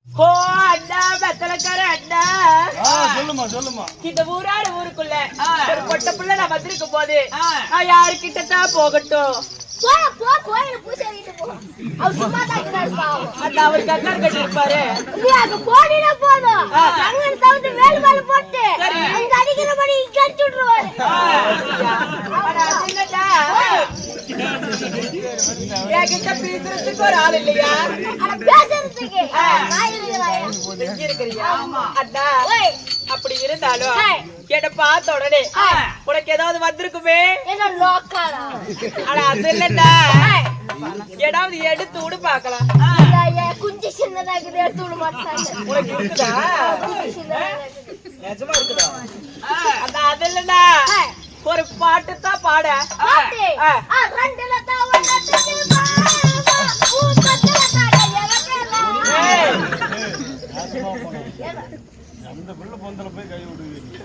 ஓ அண்ணா பத்தலக்கார அண்ணா. சொல்லுமா. இந்த ஊராடு ஊருக்குள்ள ஒரு பொட்ட பிள்ளை நான் வந்திருக்கும் போது நான் யாருக்கிட்டதான் போகட்டும்? கோயில பூசாரிட்டு போ. அவர் சும்மா தான் இருக்காரு பாவம். அந்த அவர் கண்ணார் கட்டி இருப்பாரு. நீ அங்க போடினா போதும். அங்க தவிர்த்து வேல் மேல போட்டு அங்க அடிக்கிறபடி இங்க அடிச்சு விட்டுருவாரு. என்கிட்ட பேசுறதுக்கு ஒரு ஆள் இல்லையா? பேசுறதுக்கு இருக்கிறியா? அண்ணா அப்படி இருந்தாலும் என்ன பார்த்த உடனே உனக்கு ஏதாவது வந்திருக்குமே. என்ன லோக்காரா? ஆனா அது இல்லடா, ஏதாவது எடுத்து விடு பாக்கலாம். குஞ்சு சின்னதாக்குது, எடுத்து விட மாட்டாங்க. உனக்கு இருக்குதா? நிஜமா இருக்குதா? அதான் அது இல்லடா, ஒரு பாட்டு தான் பாட. அந்த பிள்ளை பொந்தல போய் கை விடுவீங்க.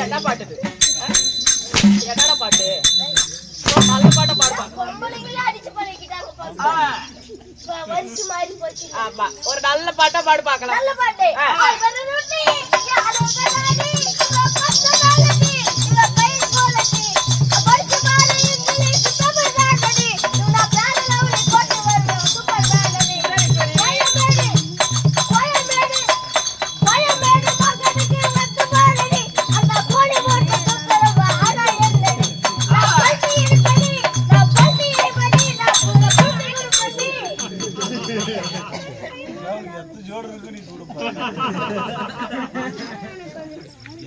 என்ன பாட்டு? என்னடா பாட்டு? நல்ல பாட்டை பாடுவாங்க. ஆமா, ஒரு நல்ல பாட்டா பாடு பாக்கலாம். நல்ல பாட்டு.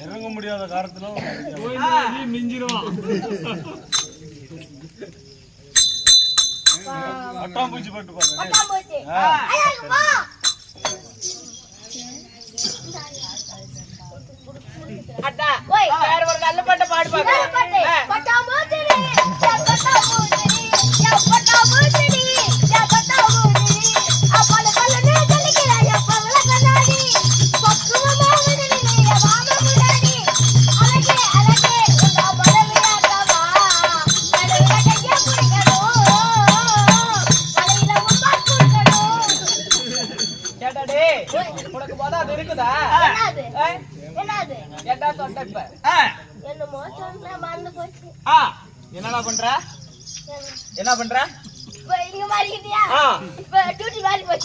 இறங்க முடியாத காரணத்துல அட்டாம்பூச்சி பட்டு பாருங்க. அண்ணா வேற ஒரு நல்ல பாட்டை பாடு பாக்கலாம். உனக்கு போதா அது இருக்குதா? என்ன சொன்ன இப்ப? என்னடா பண்ற? என்ன பண்ற?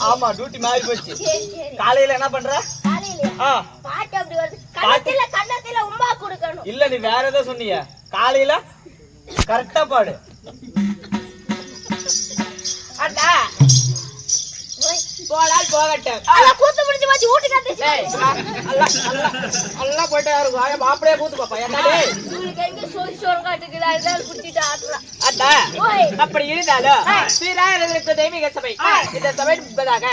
ஆமா, டியூட்டி மாறி போச்சு. காலையில என்ன பண்ற? இல்ல, நீ வேற ஏதோ சொன்னீங்க. காலையில கரெக்டா பாடு. அண்ணா போனால் போகட்டும். கூத்து முடிஞ்சு வச்சு வீட்டுக்கு வந்துச்சு. நல்லா போயிட்டே இருக்கும். மாப்பிளைய கூத்து பாப்பா. என்னடே அப்படி இருந்தாலும் சீராயிரத்திற்கு தெய்வீக சபை. இந்த சபை என்பதாக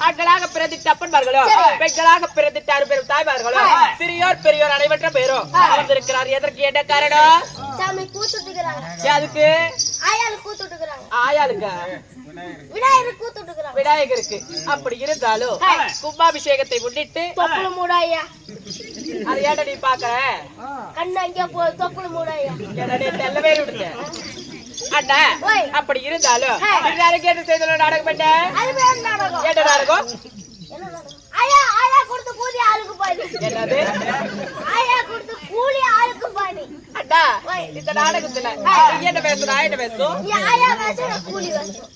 ஆண்களாக பிறந்திட்டு அப்பன்மார்களோ, பெண்களாக பிறந்திட்டு அறுபெரும் தாய்மார்களோ, சிறியோர் பெரியோர் அனைவற்றும் பேரும் அமர்ந்திருக்கிறார். எதற்கு என்ன காரணம்? சாமி கூத்துட்டுக்கிறாங்க. அதுக்கு ஆயாளுக்கு கூத்துட்டுக்கிறாங்க. ஆயாளுக்கு விநாயகருக்கு கூத்துட்டுக்கிறாங்க. விநாயகருக்கு. அப்படி இருந்தாலும் கும்பாபிஷேகத்தை முன்னிட்டு தொப்புளு மூடாயா. அது ஏன்டா நீ பாக்குற? கண்ணு அங்கே போ. தொப்புளு மூடாயா. என்னடே தெல்லவே விடுங்க. அண்ணா அப்படி இருந்தாலும் என்ன செய்த நாடகம் என்ன? என்ன நாடகம்? ஆயா கொடுத்த கூலி ஆளுக்கு பாதி. என்னது? ஆயா கொடுத்த கூலி ஆளுக்கு பாதி. அண்ணா இந்த நாடகத்துல என்ன பேசுற? என்ன பேசும்? நீ ஆயா பேசுற, கூலி பேசுற.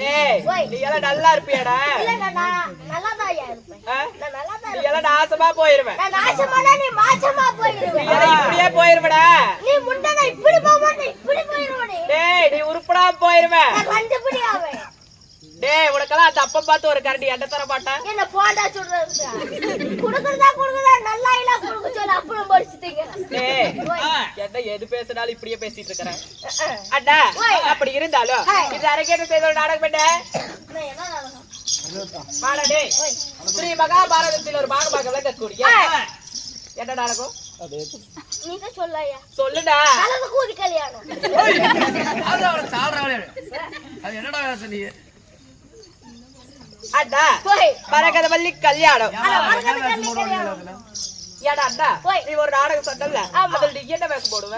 ஏய், நீ எல்லாம் நல்லா இருப்பியாடா? இல்ல, நான் நல்லாதான் இருப்பேன். நான் நல்லாதான் நீ எல்லாம் நாசமா போயிருவேன். நான் நாசமானா நீ மாசமா போயிருவேன். நீ எல்லாம் இப்படியே போயிருவடா. நீ முண்டனா இப்படி போவானே, இப்படி போயிருவனே. டேய், நீ உருப்படா போயிருவேன். நான் கண்டுபிடி ஆவேன். டேய், உனக்கெல்லாம் தப்ப பார்த்து ஒரு கரண்டி எண்ணெய் தர மாட்டேன். என்ன போண்டா சொல்றா? குடுக்குறதா நல்லா இல்ல குடுக்க சொல்ல. அப்புறம் படிச்சுட்டீங்க. டேய், என்ன எது பேசினாலும் இப்படியே பேசிட்டு இருக்கறேன். அண்ணா அப்படி இருந்தாலும் இது அரங்கேற்ற செய்த ஒரு நாடகம் என்ன? மாடா டேய், ஸ்ரீ மகாபாரதத்தில் ஒரு பாகமாக விளங்கக்கூடிய என்ன நாடகம்? நீ தான் சொல்லையா சொல்லுடா. கலந்து கூதி கல்யாணம் அண்ணா போய் மரகதவல்லி கல்யாணம். மரகதவல்லி கல்யாணம் ஏடா அண்ணா போய். நீ ஒரு நாடகம் சொன்னல, அதுல நீ என்ன வேஷம் போடுவ?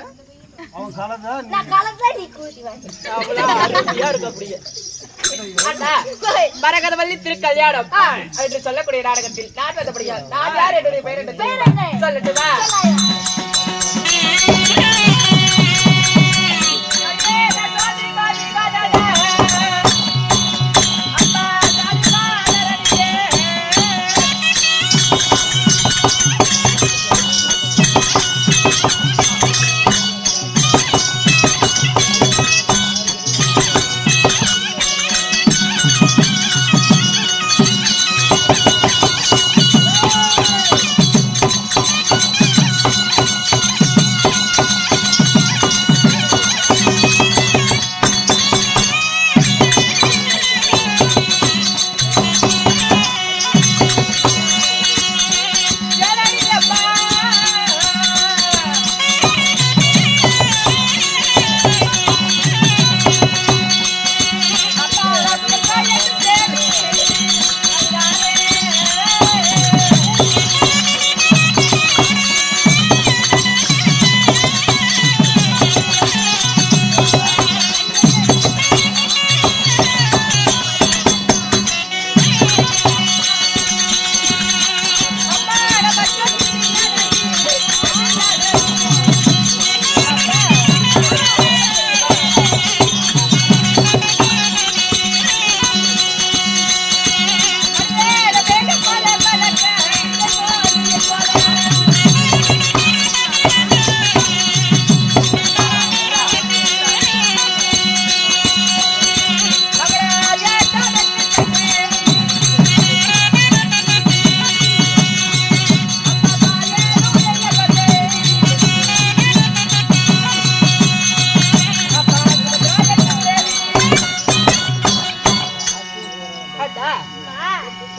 அவன் கலந்தா நான் கலந்தா நீ கூதி வாங்க அவ்வளவு அருமையா இருக்கு அப்படியே. அண்ணா போய். மரகதவல்லி திருக்கல்யாணம் என்று சொல்லக்கூடிய நாடகத்தில் நான் வந்தபடியால் நான் யார் என்னுடைய பெயர் என்ன பேர் என்ன? சொல்லட்டுமா? சொல்லாயா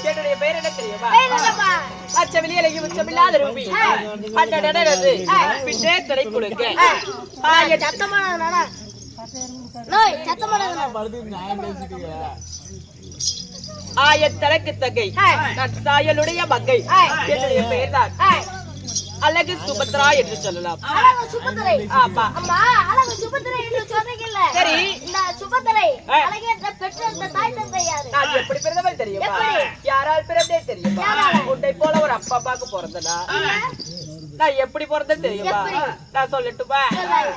என்னுடைய பெயர் என்ன தெரியுமா? பேர் என்னப்பா அச்சமில்லையும் உச்சமில்லாத ரூபி அண்ணனது பின்னே திரை குழுக்க சத்தமானதுனால நோய் சத்தமானதுனால ஆயத்தனக்கு தகை நான் சாயலுடைய மங்கை. என்னுடைய பெயர்தான் அழகு சுபத்ரா என்று சொல்லலாம். அழகு சுபத்திரை ஆமா. அம்மா அழகு சுபத்திரை என்று சொல்றீங்கல்ல சரி. இந்த சுபத்திரை அழகேற்ற பெற்ற தாய் தந்தை யாரு? நான் எப்படி பிறந்தவள் தெரியுமா? எப்படி? யாரால் பிறந்தே தெரியுமா? யாரால? உன்னை போல ஒரு அப்பா அம்மாக்கு பிறந்தனா? நான் எப்படி பிறந்தேன் தெரியுமா? எப்படி? நான் சொல்லட்டுமா? சொல்லாயா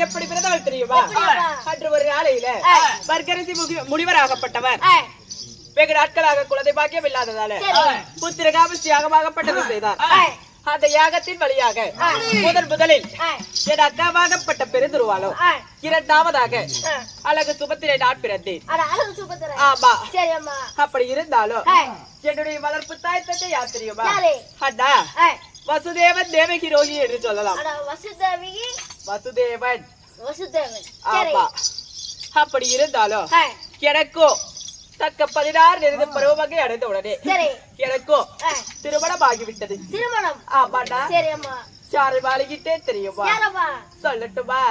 எப்படி பிறந்தவர் தெரியுமா? அன்று ஒரு நாளையில வர்க்கரசி முனிவராகப்பட்டவர் வெகு நாட்களாக குழந்தை பாக்கியம் இல்லாததால புத்திர காமஸ்ரீ யாகமாகப்பட்டது செய்தார். அந்த யாகத்தின் வழியாக முதலில் என் அக்காவாகப்பட்ட பெருந்துருவாளோ, இரண்டாவதாக அழகு சுபத்திரை நான் பிறந்தேன். ஆமா, அப்படி இருந்தாலும் என்னுடைய வளர்ப்பு தாய் தந்தை யார் தெரியுமா? அண்ணா வசுதேவன் தேவகி ரோகி என்று சொல்லலாம். வசுதேவன். ஆமா, அப்படி இருந்தாலும் எனக்கோ தக்க 16 நெருது பருவமாக அடைந்த உடனே எனக்கோ திருமணம் ஆகிவிட்டது. ஆமாண்டா. யாரை வாழிக்கிட்டே தெரியுமா? சொல்லட்டுமா?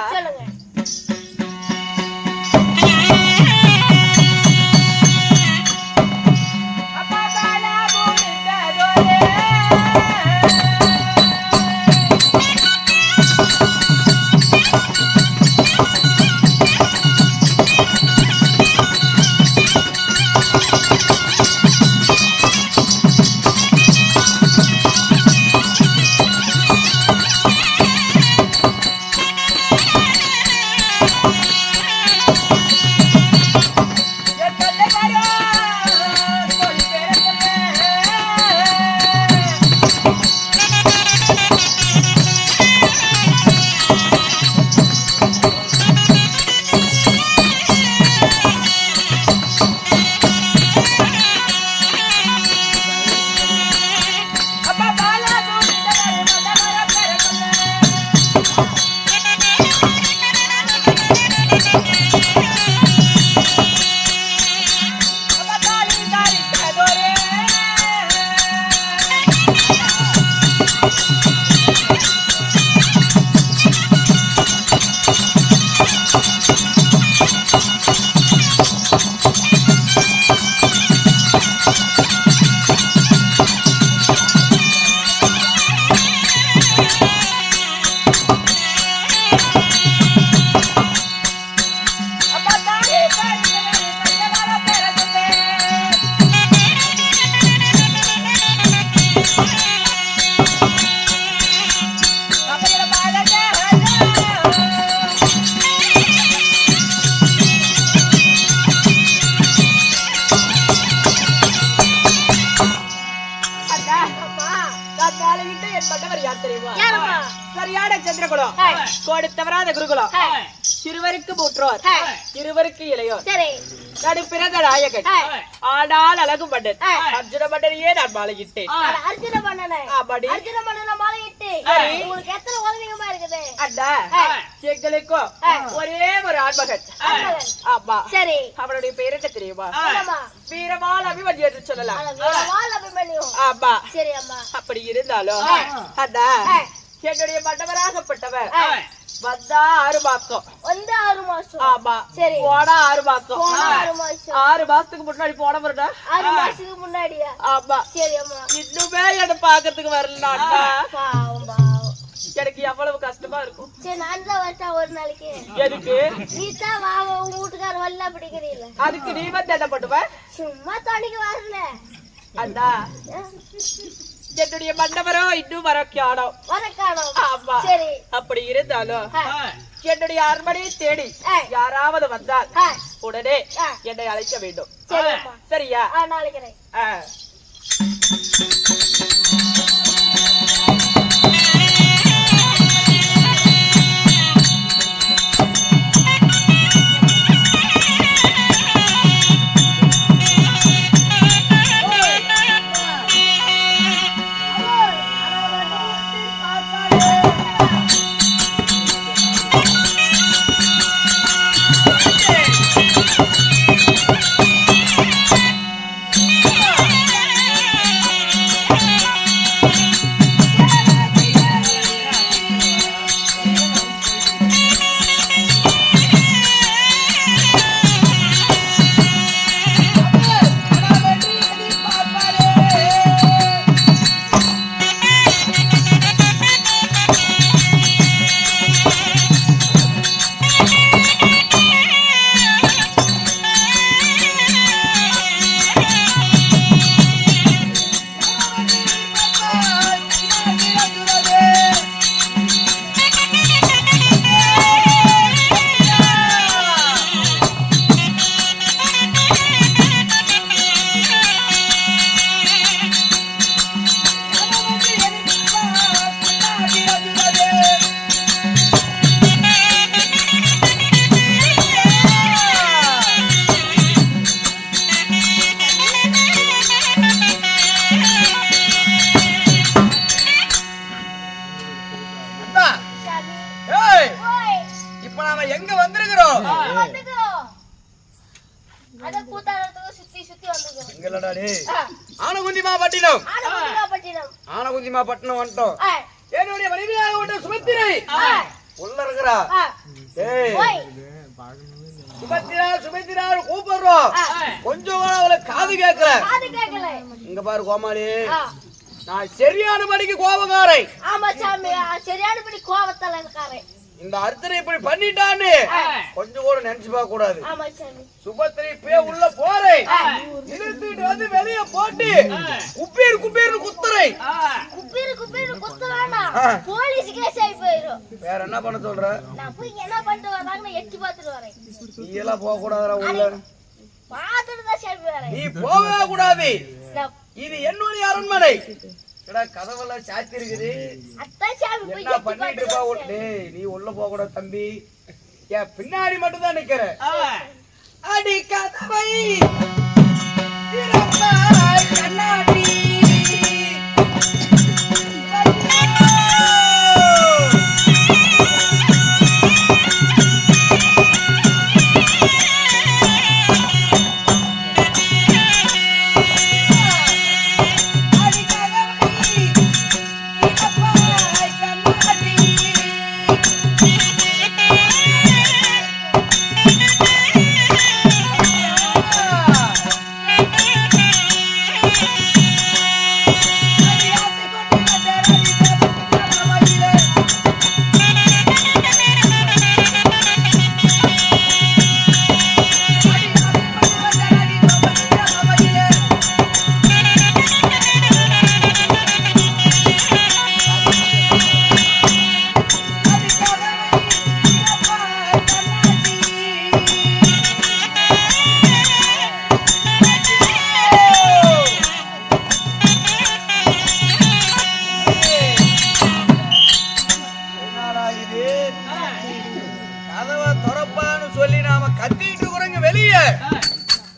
சரியான சந்திரகுலம், கொடுத்தவராத குருகுலம், சிறுவருக்கு மூற்றோர், இருவருக்கு இளையோர், நடுப்பிறந்த நாயகன், ஆனால் அழகு மன்னன் அர்ஜுன மன்னனையே நான் மாலையிட்டேன். அண்ணா, எங்களுக்கும் ஒரே ஒரு ஆண்மகன். ஆமா, அவனுடைய பெயர் என்ன தெரியுமா? வீரமால் அபிமன்யு என்று சொல்லலாம். ஆமா, அப்படி இருந்தாலும் அண்ணா என்னுடைய மண்டபராகப்பட்டவர் வந்தா 6 மாசம். ஆமா, போனா 6 மாசம். 6 மாசத்துக்கு முன்னாடி போன முன்னாடியா? ஆமா, இன்னுமே என்ன பாக்கிறதுக்கு வரல. எனக்கு எவ்வளவு கஷ்டமா இருக்கும். ஒரு நாளைக்கு எதுக்கு? வீட்டுக்கார வல்ல பிடிக்கிறீங்க. அதுக்கு நீ வந்து என்ன பண்ணுவ? சும்மா தண்ணிக்கு வரல. அண்ணா என்னுடைய மண்டபரோ இன்னும் வரக்கானோம். ஆமா, அப்படி இருந்தாலும் என்னுடைய அரண்மனையை தேடி யாராவது வந்தால் உடனே என்னை அழைக்க வேண்டும். சரியா? நாளைக்கு கூத்தாடுறதுக்கு சுத்தி சுத்தி வந்துக்கிறோம். இங்கலடா டேய். ஆனகுந்திமா பட்டினம். ஆனகுந்திமா பட்டினம் வந்துட்டோம். என்னுடைய மனைவியாக உள்ள சுபத்திரை உள்ள இருக்கறா. டேய். சுபத்திரா கூப்பிடுறோம். கொஞ்சம் அவளை காது கேட்கல. இங்க பாரு கோமாளி. நான் சரியான படிக்கு கோபக்காரை. ஆமா சாமி, சரியான படி கோபத்தால இருக்காரே. இந்த அர்த்தனை இப்படி பண்ணிட்டான்னு கொஞ்சம் கூட நினைச்சு பார்க்க கூடாது. ஆமா சாமி. சுபத்திரை போய் உள்ள போறே. இழுத்துட்டு வந்து வெளிய போட்டு குப்பீர் குப்பீர்னு குத்துறே. குப்பீர் குத்துறானா போலீஸ் கேஸ் ஆயி போயிரும். வேற என்ன பண்ண சொல்ற? நான் போய் என்ன பண்ணிட்டு வராங்கன்னு எட்டி பார்த்துட்டு வரேன். நீ எல்லாம் போக கூடாதுடா உள்ள. பார்த்துட்டு தான் சாமி வரேன். நீ போகவே கூடாது. இது என்னுடைய அரண்மனை. எடா கதவெல்லாம் சாத்தி இருக்குது. அதான் சாமி போய் என்ன பண்ணிட்டு இருப்பா? டேய் நீ உள்ள போக கூடாது தம்பி. ஏன் பின்னாடி மட்டும் தான் நிக்கிற. அடி கதவை திறப்பாய் கண்ணாடி.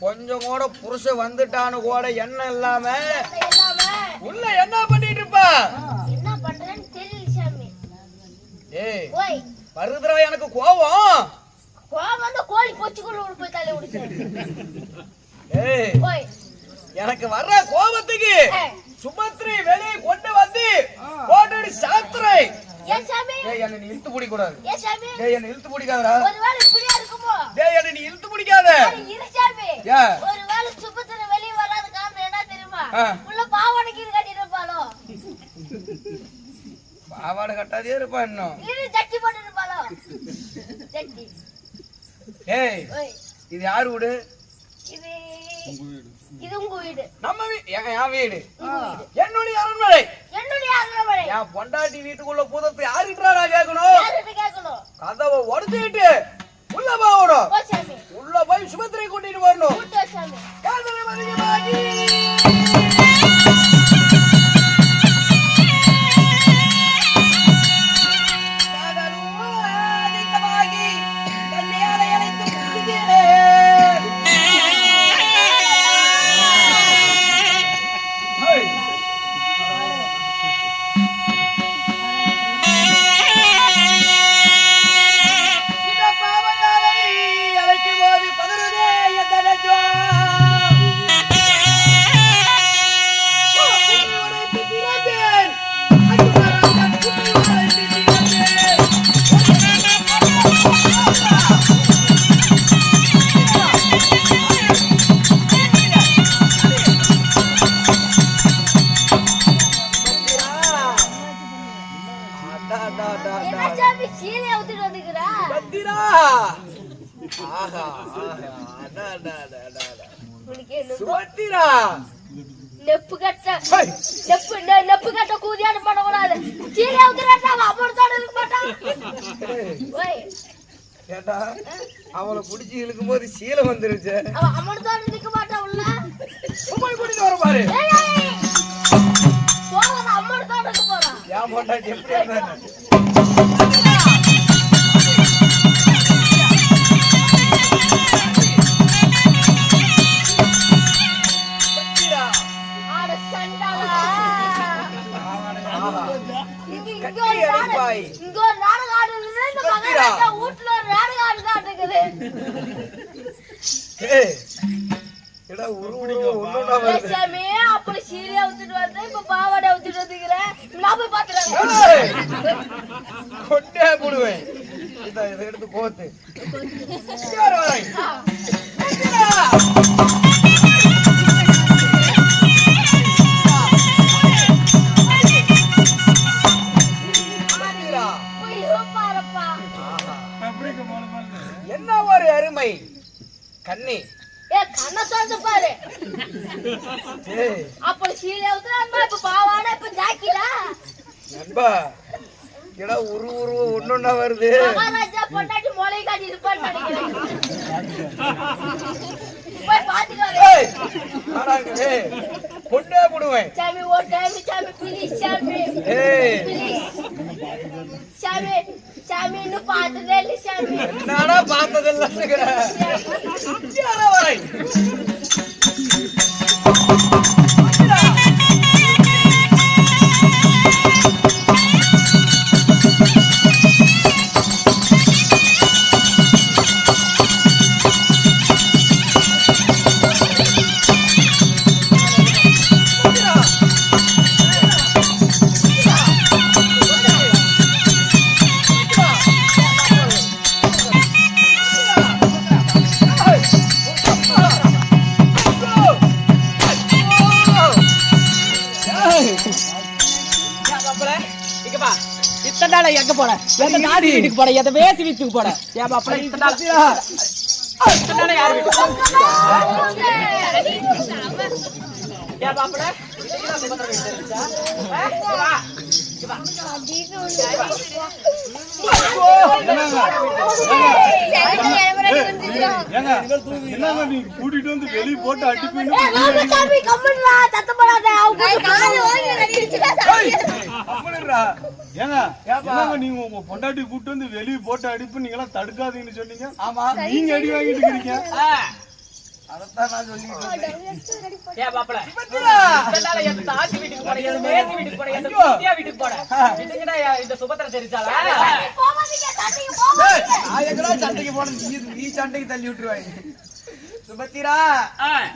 கொஞ்சம் கூட புருஷ வந்துட்டானு கூட என்ன இல்லாம உள்ள என்ன பண்ணிட்டு இருப்பா? என்ன பண்றேன்னு தெரியல சாமி. ஏய் ஓய் வருதுடா எனக்கு கோவம். கோவம் வந்து கோழி பொச்சுக்குள்ள போய் தள்ளி விடுச்சு. ஏய் ஓய் எனக்கு வர்ற கோபத்துக்கு சுபத்ரி வெளியே கொண்டு வந்து போட்டு சாத்துறே. ஏன் சாமி? டேய் என்ன நீ இழுத்து பிடி கூடாது. ஏன் சாமி? டேய் என்ன இழுத்து பிடிக்காதடா. ஒருவேளை இப்படியா இருக்குமோ? டேய் என்ன நீ இழுத்து பிடிக்காத. இரு சாமி. ஏன்? ஒருவேளை சுபத்திர வெளிய வராத காரணம் என்ன தெரியுமா? உள்ள பாவாடைக்கு கட்டிட்டு இருப்பாளோ. பாவாடை கட்டாதே இருப்பா இன்னும். இரு ஜட்டி போட்டு இருப்பாளோ. ஜட்டி. ஏய் ஓய் இது யார் வீடு? இது உங்க வீடு. நம்ம என் வீடு. என்னுடைய அரண்மனை. என்னுடைய அரண்மனை. என் பொண்டாட்டி வீட்டுக்குள்ள பூதத்தை யாருக்கிட்டா நான் கேட்கணும்? யார்கிட்ட கேட்கணும்? கதவை உடைச்சிட்டு உள்ள போகணும். போ சாமி. உள்ள போய் சுபத்திரை கூட்டிட்டு வரணும். கூட்டு சாமி. காதலை மதிக்கமாகி நெப்பு கட்ட கூதியான பண்ணக்கூடாது. சீலை ஊத்துறாட்டா அம்மனத்தோட இருக்க மாட்டான். கேட்டா அவளை புடிச்சு இழுக்கும் போது சீலை வந்துருச்சு. அவன் அம்மனத்தோட இருக்க மாட்டான். உள்ள போய் கூட்டிட்டு வர பாரு. போவாத அம்மனத்தோட இருக்க போறான். ஏன் பொண்டாட்டி எப்படி இருந்தா? ஏடா ஒண்ணுடா வருது. சாமி அப்படி சீரியா ஊத்திட்டு வந்து இப்ப பாவாடை ஊத்திட்டு வந்துக்கிற நான் போய் பாத்துறேன். கொண்டே போடுவேன். இத எடுத்து கோத்து. யார் வரை? என்ன ஒரு அருமை கண்ணி. கண்ணை திறந்து பாரு. அப்படி சீரியா ஊத்துறான் இப்ப பாவாடை இப்ப ஜாக்கிடா. நண்பா எடா ஒண்ணுன்னா வருது. மகாராஜா பொண்டாட்டி மொளை காட்டி இருப்பான்னு நினைக்கிறேன். போய் பாத்துக்கோ. கொண்டே போடுவேன். சாமி ஓ டைம் சாமி ப்ளீஸ் சாமி. சாமி சாமி இன்னும் பார்த்ததே இல்லை சாமி. நானா பார்த்ததில்லை. வரை இத்தனால எங்க போட எந்த நாடி வீட்டுக்கு போட எந்த வேசி வீட்டுக்கு போட ஏன் அப்படி இத்தனால யாரு ஏன் அப்படி கூட்டிட்டு வந்து வெளியே போட்டு அடிப்பீங்க. நீங்க உங்க பொண்டாட்டி கூட்டு வந்து வெளியே போட்டு அடிப்பு நீங்க எல்லாம் தடுக்காதீங்கன்னு சொன்னீங்க. ஆமா நீங்க அடி வாங்கிட்டு இருக்கீங்க. அதத்தான் நான் சொல்லிட்டேன். ஏன் பாப்பல இத்தனால எந்த தாசி வீட்டுக்கு போட எந்த வேசி வீட்டுக்கு போட எந்த குட்டியா வீட்டுக்கு போட இதுங்கடா இந்த சுபத்திர தெரிஞ்சாளா நான் எங்கடா சண்டைக்கு போனேன். நீ சண்டைக்கு தள்ளி விட்டுருவாங்க. சுபத்திரா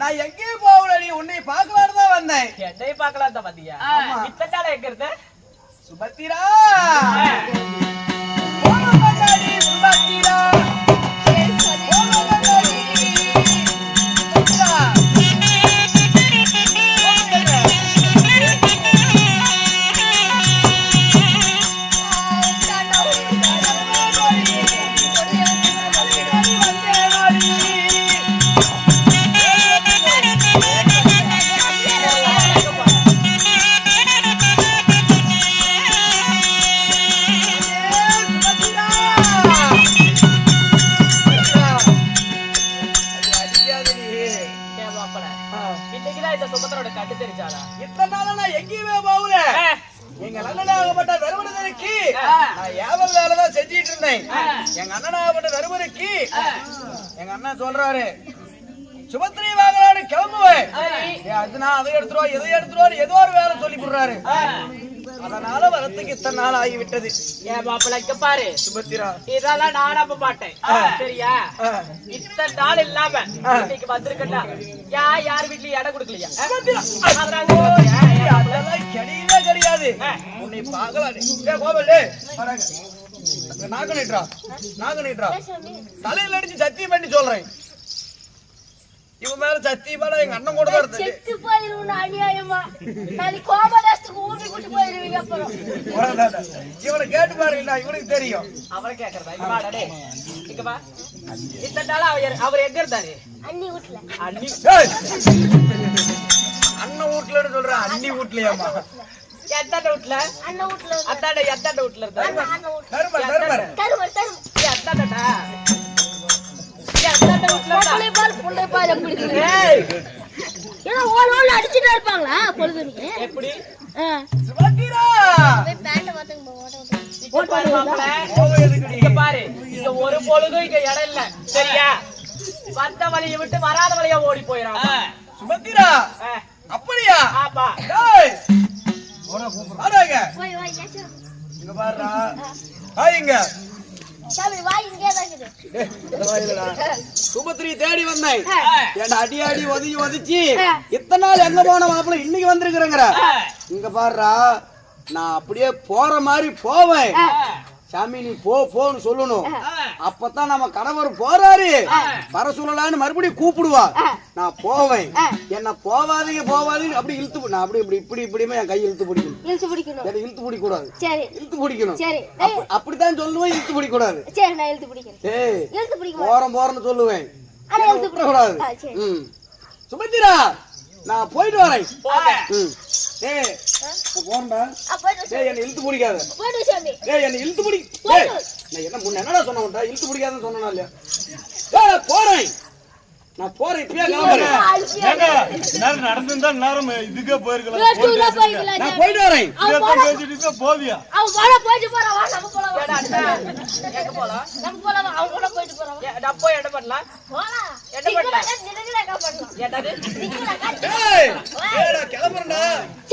நான் எங்கேயும் போகல. நீ உன்னை பார்க்கலான்னு தான் வந்தேன். என்னை பார்க்கலாம் தான் வந்தியா? இத்தனால எங்க இருந்த சுபத்திரா? சுபத்திரா எங்கேயுமே போகல. எங்க அண்ணனாகப்பட்ட தருமனுக்கு நான் ஏவல் வேலைதான் செஞ்சிட்டு இருந்தேன். எங்க அண்ணனாகப்பட்ட தருமனுக்கு எங்க அண்ணன் சொல்றாரு சுபத்திரை வாங்கலான்னு கிளம்புவேன். அதுனா அதை எடுத்துருவா இதை எடுத்துருவாரு ஏதோ ஒரு வேலை சொல்லி கொடுறாரு. அதனால வரத்துக்கு இத்தனை நாள் ஆகிவிட்டது. ஏன் மாப்பிள்ள இங்க பாரு சுபத்திரா இதெல்லாம் நான் நம்ப மாட்டேன். சரியா? இத்தனை நாள் இல்லாம இன்னைக்கு வந்திருக்கா யார் வீட்லயும் இடம் கொடுக்கலையா? அதெல்லாம் கிடையவே கிடையாது. உன்னை பார்க்கலாம் கோபல்லே நாகனிட்ரா தலையில அடிச்சு சத்தியம் பண்ணி சொல்றேன். இவன் மேல சத்தியமா எங்க அண்ணன் கூட தான் இருந்தது. செத்து போயிருவா அநியாயமா. நாளைக்கு கோபதாஸ்துக்கு ஊட்டி கூட்டி போயிருவீங்க. அப்புறம் இவனை கேட்டு பாருங்க இவனுக்கு தெரியும். அவரை கேக்குறதா? இங்க வாடா டேய். இங்க வா. இத்தனை நாள் அவர் எங்க இருந்தாரு? அண்ணி வீட்ல. அண்ணி அண்ணன் வீட்டுலன்னு சொல்றேன். அண்ணி வீட்லயாமா? எத்தாண்ட வீட்ல? அண்ணன் வீட்ல. எத்தாண்ட வீட்ல இருந்தாரு? எத்தாண்டா அடிச்சுட்டா இருப்பாங்களா பொழுதுக்கு? எப்படி பாரு இங்க ஒரு பொழுதும் இங்க இடம் இல்ல. சரியா? வந்த வழியை விட்டு வராத வழியா ஓடி போயிடாம. சுபத்திரா அப்படியா? ஆமா. இங்க பாருடா. இங்க சாமி வாய் இங்கே தான் இருக்குது. டேய், இந்த வாயிலடா. சுபத்ரி தேடி வந்தேன் ஏன்டா அடி அடி ஒதுங்கி ஒதிச்சு இத்தனை நாள் எங்க போன மாப்பிள்ள இன்னைக்கு வந்திருக்கிறேங்கிற இங்க பாருடா நான் அப்படியே போற மாதிரி போவேன் சாமி நீ போன்னு சொல்லணும் அப்பதான் நம்ம கணவர் போறாரு வர சொல்லலான்னு மறுபடியும் கூப்பிடுவா நான் போவேன் என்ன போவாதீங்க அப்படி இழுத்து நான் அப்படி இப்படியுமே என் கை இழுத்து பிடிக்கணும் இழுத்து பிடிக்கணும். இழுத்து பிடிக்க கூடாது சரி இழுத்து பிடிக்கணும் சரி அப்படித்தான் சொல்லுவேன் இழுத்து பிடிக்க கூடாது சரி நான் இழுத்து பிடிக்கிறேன். ஏய் இழுத்து பிடிக்க போறேன்னு சொல்லுவேன் ஆனா இழுத்து பிடிக்க கூடாது சரி சுபத்திரா நான் போயிட்டு வரேன் போங்க. ஏய் போறேன்டா போயிட்டு ஏய் என்ன இழுத்து பிடிக்காத போயிட்டு சாமி. ஏய் என்ன இழுத்து பிடி ஏய் நான் என்ன முன்ன என்னடா சொன்னேன்டா இழுத்து பிடிக்காதன்னு சொன்னனா இல்லையா ஏய் நான் போறேன் இப்பயே கிளம்புறேன் ஏங்க நேரம் நடந்திருந்தா நேரம் இதுக்கே போயிருக்கலாம் வேட்டூரா போய்க்கலாம். நான் போயிட்டு வரேன் இதெல்லாம் பேசிட்டு போவியா அவன் வாடா போயிட்டு போறான். வா நம்ம போலாம். ஏடா அண்ணா, எங்க போலாம்? நம்ம போலாம். அவன் கூட போயிட்டு போறான். நான் போய் என்ன பண்ணலாம்? போலாம். என்ன பண்ணலாம்? நினைக்கிறேன் என்ன பண்ணலாம். என்னது? ஏய் ஏடா கிளம்புறேன்டா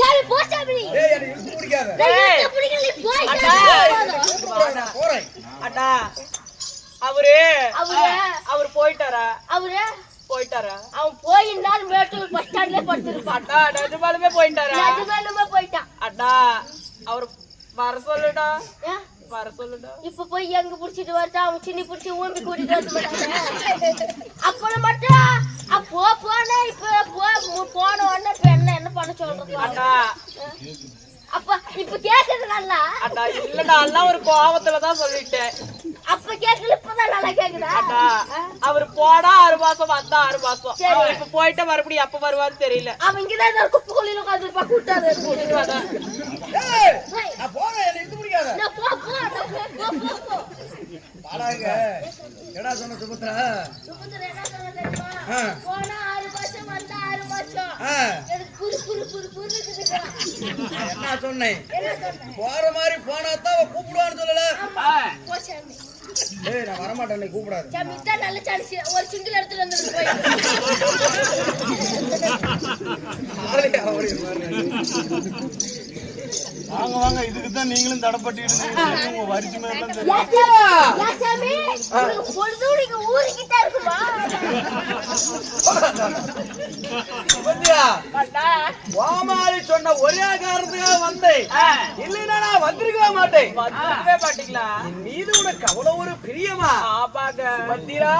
சரி போ சாமி. ஏய் என்ன இழுத்து பிடிக்காத ஏய், இழுத்து பிடிக்கல நீ போய் அண்ணா. சாமி. நான் போறேன் அண்ணா, அவரு அவரு போயிட்டாரா? போயிட்டாரா? அவன் போயினால் மேட்டூர் பஸ் ஸ்டாண்ட்ல படுத்திருப்பான். அண்ணா, நிஜமாலுமே போயிட்டாரா? நிஜமாலுமே போயிட்டான். அண்ணா, அவர் வர சொல்லுடா, ஏன்? வர சொல்லுடா. இப்ப போய் எங்க புடிச்சிட்டு வரட்டா அவன் சின்ன புடிச்சு ஊம்பி கூட்டிட்டு வந்து மாட்டாங்க. அப்புறம் மட்டும் போனா இப்ப போன உடனே இப்ப என்ன பண்ண சொல்றது? அண்ணா, அப்ப இப்ப கேக்குது நல்லா. அண்ணா இல்லடா, எல்லாம் ஒரு கோவத்துலதான் சொல்லிட்டேன். அப்ப கேக்குது இப்பதான் நல்லா கேக்குதா? அண்ணா, அவரு போனா 6 மாசம் வந்தா 6 மாசம். சரி. அவர் இப்ப போயிட்டு மறுபடியும் எப்ப வருவான்னு தெரியல. அவன் இங்கதான் குப்பை கொள்ளையில உட்காந்துருப்பா கூட்டாது. ஏய் நான் போறேன் என்ன இழுத்து பிடிக்காத போ. வாடாங்க என்னடா சொன்ன சுபத்ரா சுபத்திரா என்ன சொன்னா தெரியுமா? போனா 6 மாசம் வந்தா 6 மாசம். எனக்கு புரு இருக்குதுக்கா. நான் என்ன சொன்னேன் என்ன சொன்னேன்? போற மாதிரி போனாதான் அவ கூப்பிடுவான்னு சொல்லல போ சாமி. ஏய் நான் வரமாட்டேன் நீ கூப்பிடாத சாமி இதான் நல்ல சான்ஸ். ஒரு சிங்கிள் எடுத்துட்டு வந்து போய். வாங்க இதுக்கு தான் நீங்களும் தடப்பட்டு உங்க வரிசை மேலாம் தெரியும் யா சாமி உங்களுக்கு பொழுது நீங்க ஊறிக்கிட்டே இருக்குமா? சுபத்ரா அண்ணா, வாமாரி சொன்ன ஒரே காரணத்துக்காக வந்தேன் இல்லைன்னா நான் வந்திருக்கவே மாட்டேன் வந்துருக்கவே மாட்டீங்களா? என் மீது உனக்கு அவ்வளவு ஒரு பிரியமா ஆமாங்க. சுபத்திரா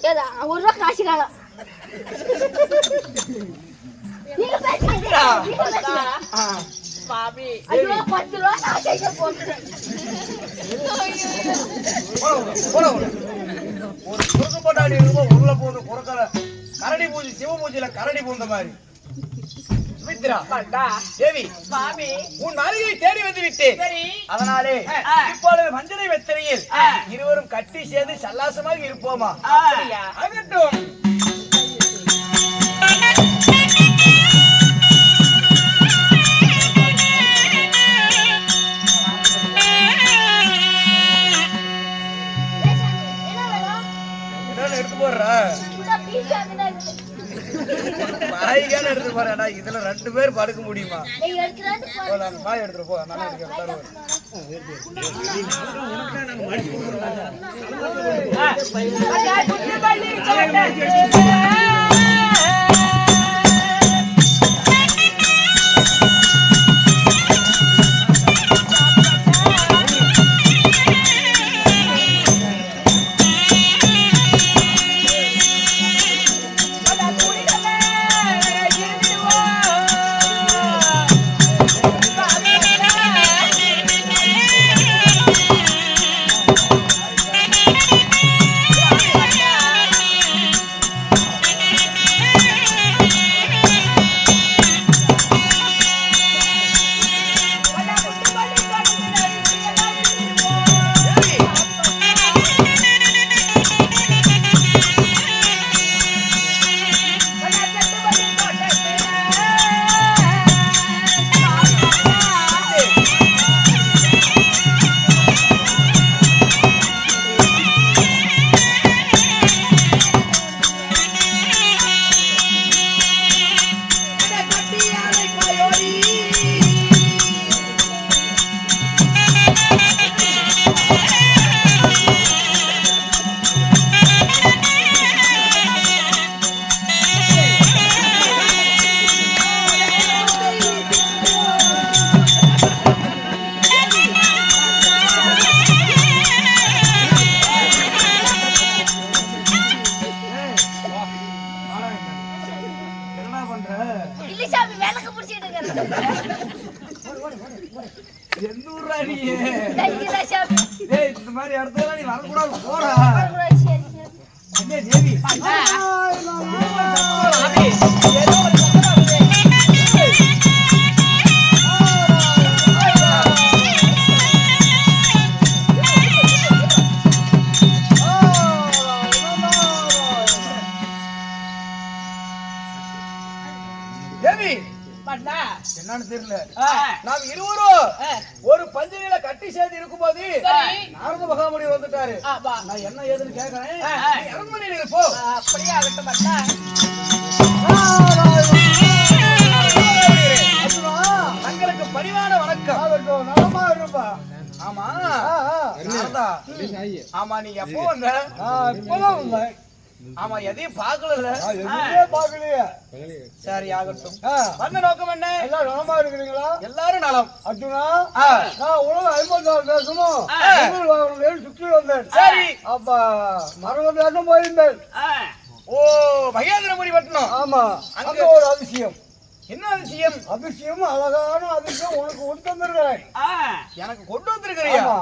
ஏதா ஒரு ரூபா காசு காலம். நீங்க பேசுறீங்க. அண்ணா, மாமி, ஐயோ 10 ரூபா காசு போட்டுறேன். போட ஒரு குறுக்கு போட்டாடி இருக்கும் உள்ள போது குறுக்கல கரடி பூஜை சிவ பூஜையில கரடி பூந்த மாதிரி சுமித்ரா அண்ணா, தேவி மாமி, உன் மாளிகையை தேடி வந்து விட்டேன் சரி. அதனாலே இப்பொழுது மஞ்சளை வெத்தனையில் இருவரும் கட்டி சேர்ந்து சல்லாசமாக இருப்போமா அப்படியா? ஆகட்டும் என்ன வேணும்? என்னன்னு எடுத்து போடுறா இந்த பீஸா தான் இருக்குது. பாய்கான எடுத்து போறேடா இதுல 2 பேர் படுக்க முடியுமா நீ எடுத்துறான்னு போ. போல அந்த பாய் எடுத்துட்டு போ நல்லா இருக்கு தருவேன் அண்ணா, குட்டி பள்ளி கோட்டை. சாமி விளக்கு பிடிச்சிட்டு எந்த ஊர்ரா நீ? இருக்கிற சாமி டேய் இந்த மாதிரி இடத்துல நீ வரக்கூடாது போடா. சரி சரி அண்ணே தேவி சாமி, ஏதோ ஒரு சத்தம் வருது. தேவி பண்ணா. என்னன்னு தெரியல. ஆ. நாம் இருவரும் ஆ. ஒரு பஞ்சனில கட்டி சேர்ந்து இருக்கும்போது சரி. நாரத மகாமுனி வந்துட்டாரு. ஆமா. நான் என்ன ஏதுன்னு கேக்குறேன். ஆ. நீ அரண்மனையில இரு போ. அப்படியே ஆகட்டும் பண்ணா. தங்களுக்கு பணிவான வணக்கம். நலமா இருப்பா. ஆமா நாரதா. ஆமா நீ எப்போ வந்த? இப்பதான் வந்தேன். ஆமா எதையும் பாக்கல. எதுவுமே பார்க்கலையே. சரி ஆகட்டும். ஆ, வந்த நோக்கம் என்ன? எல்லாம் நலமா இருக்கிறீங்களா? எல்லாரும் நலம். அர்ஜுனா, ஆ. நான் உலகம் 54 தேசமும் தமிழ் வாகனம் சுற்றி வந்தேன். சரி. அப்ப மரபு தேசம் போயிருந்தேன். ஓ மகேந்திரபுரி பட்டணம். ஆமா, அங்க அங்க ஒரு அதிசயம். என்ன அதிசயம்? அதிசயம், அழகான அதிசயம் உனக்கு கொண்டு வந்திருக்கிறேன். எனக்கு கொண்டு வந்திருக்கிறியா? ஆமா,